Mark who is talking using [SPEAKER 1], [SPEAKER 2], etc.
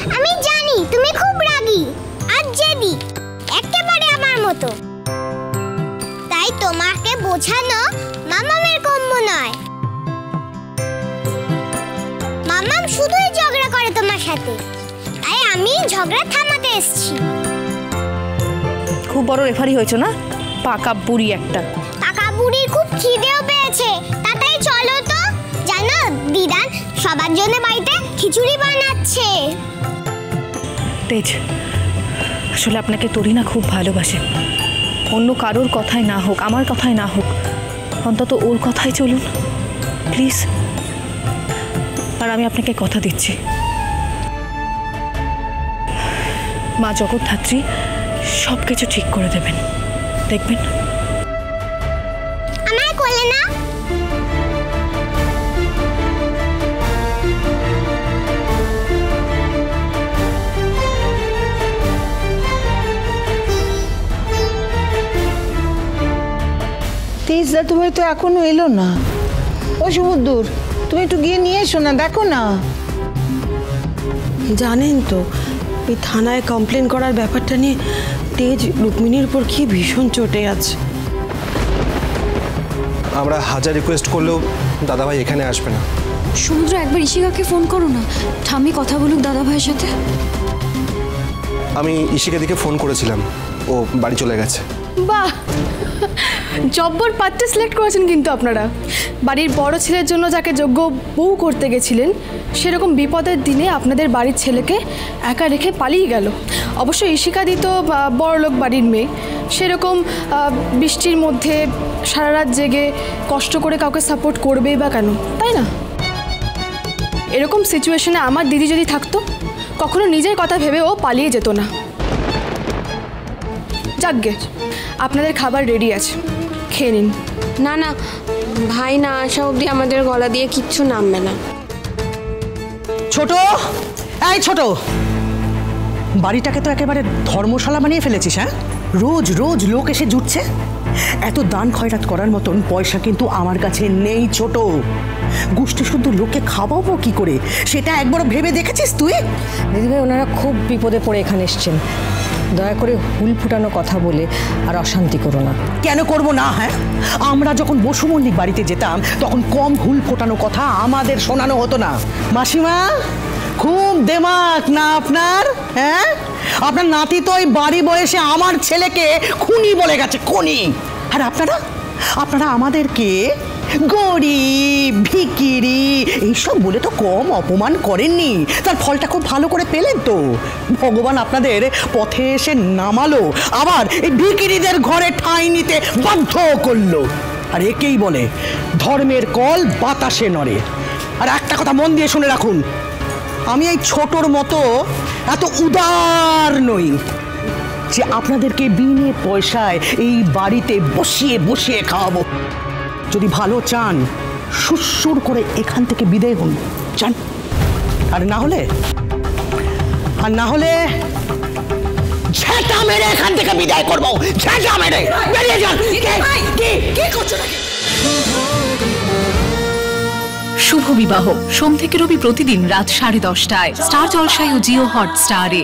[SPEAKER 1] আমি জানি তুমি খুব রাগী আর জেদি, একেবারে আমার মতো। তাই তোমাকে বোঝানো মামামের কম্য নয়। মামাম শুধুই ঝগড়া করে তোমার সাথে, তাই আমি ঝগড়া থামাতে এসেছি।
[SPEAKER 2] খুব বড় রেফারি হয়েছো না, পাকা বুড়ি একটা।
[SPEAKER 1] পাকা বুড়ির খুব খিদেও পেয়েছে, তাড়াতাড়ি চলো তো। জানো দিদান সবার জন্য বাড়িতে খিচুড়ি বানাচ্ছে।
[SPEAKER 2] তেজ, আসলে আপনাকে তরিনা খুব ভালোবাসে। অন্য কারোর কথাই না হোক, আমার কথাই না হোক, অন্তত ওর কথাই চলুন প্লিজ। আর আমি আপনাকে কথা দিচ্ছি, মা জগৎধাত্রী সব কিছু ঠিক করে দেবেন, দেখবেন।
[SPEAKER 1] আমায় কোলে না।
[SPEAKER 3] তেজ দাদু ভাই তো এখনো এলো না। ও সমুদ্র, তুমি একটু গিয়ে নিয়ে এসো না, দেখো না।
[SPEAKER 4] জানেন তো এই থানায় কমপ্লেন করার ব্যাপারটা নিয়ে তেজ রুক্মিণীর উপর কি ভীষণ চটে আছে।
[SPEAKER 5] আমরা হাজার রিকোয়েস্ট করলেও দাদাভাই এখানে আসবে না।
[SPEAKER 6] সমুদ্র, একবার ইশিকাকে ফোন করো না, ঠাম্মি কথা বলুক দাদা ভাইয়ের সাথে।
[SPEAKER 5] আমি ইশিকা দিকে ফোন করেছিলাম, ও বাড়ি চলে গেছে।
[SPEAKER 7] বাহ, জব্বর পাত্রে সিলেক্ট করেছেন কিন্তু আপনারা। বাড়ির বড় ছেলের জন্য যাকে যোগ্য বউ করতে গেছিলেন, সেরকম বিপদের দিনে আপনাদের বাড়ির ছেলেকে একা রেখে পালিয়ে গেল। অবশ্য ইশিকা দি তো বড়লোক বাড়ির মেয়ে, সেরকম বৃষ্টির মধ্যে সারা রাত জেগে কষ্ট করে কাউকে সাপোর্ট করবেই বা কেন, তাই না? এরকম সিচুয়েশনে আমার দিদি যদি থাকতো, কখনো নিজের কথা ভেবে ও পালিয়ে যেত না। যাকগে, আপনাদের খাবার রেডি আছে, খেয়ে নিন।
[SPEAKER 6] না না, ভাই না আসা অবধি আমাদের গলা দিয়ে কিচ্ছু নামবে না।
[SPEAKER 8] ছোট, এই ছোট, বাড়িটাকে তো একেবারে ধর্মশালা বানিয়ে ফেলেছিস। হ্যাঁ, রোজ রোজ লোক এসে জুটছে। এত দান খয়রাত করার মতন পয়সা কিন্তু আমার কাছে নেই ছোট। গোষ্ঠী শুদ্ধ লোককে খাওয়াবো কি করে, সেটা একবারও ভেবে দেখেছিস তুই?
[SPEAKER 9] দিদিভাই, ওনারা খুব বিপদে পড়ে এখানে এসছেন, দয়া করে হুল ফুটানো কথা বলে আর অশান্তি করো না।
[SPEAKER 8] কেন করব না? হ্যাঁ, আমরা যখন বসু মল্লিক বাড়িতে যেতাম তখন কম হুল ফোটানো কথা আমাদের শোনানো হতো না। মাসিমা, খুব দেমাক না আপনার? হ্যাঁ, আপনার নাতি তো ওই বাড়ি বয়সে আমার ছেলেকে খুনি বলে গেছে, খুনি। আর আপনারা আপনারা আমাদেরকে গরিব, ভিখিরি এইসব বলে তো কম অপমান করেননি। তার ফলটা খুব ভালো করে পেলেন তো। ভগবান আপনাদের পথে এসে নামালো, আবার এই ভিখিরিদের ঘরে ঠাঁই নিতে বাধ্য করলো। আর একেই বলে ধর্মের কল বাতাসে নড়ে। আর একটা কথা মন দিয়ে শুনে রাখুন, আমি এই ছোটর মতো এত উদার নই যে আপনাদেরকে বিনে পয়সায় এই বাড়িতে বসিয়ে বসিয়ে খাওয়াবো। যদি ভালো চান, সুসুর করে এখান থেকে বিদায় হন, চান। আর না হলে ঝেঁটা মেরে এখান থেকে বিদায় করবো, ঝেঁটা মেরে বেরিয়ে যান। কি করছো নাকি?
[SPEAKER 10] শুভ বিবাহ সোম থেকে রবি প্রতিদিন রাত 10:30টায় স্টার জলসায় ও জিও হটস্টারে।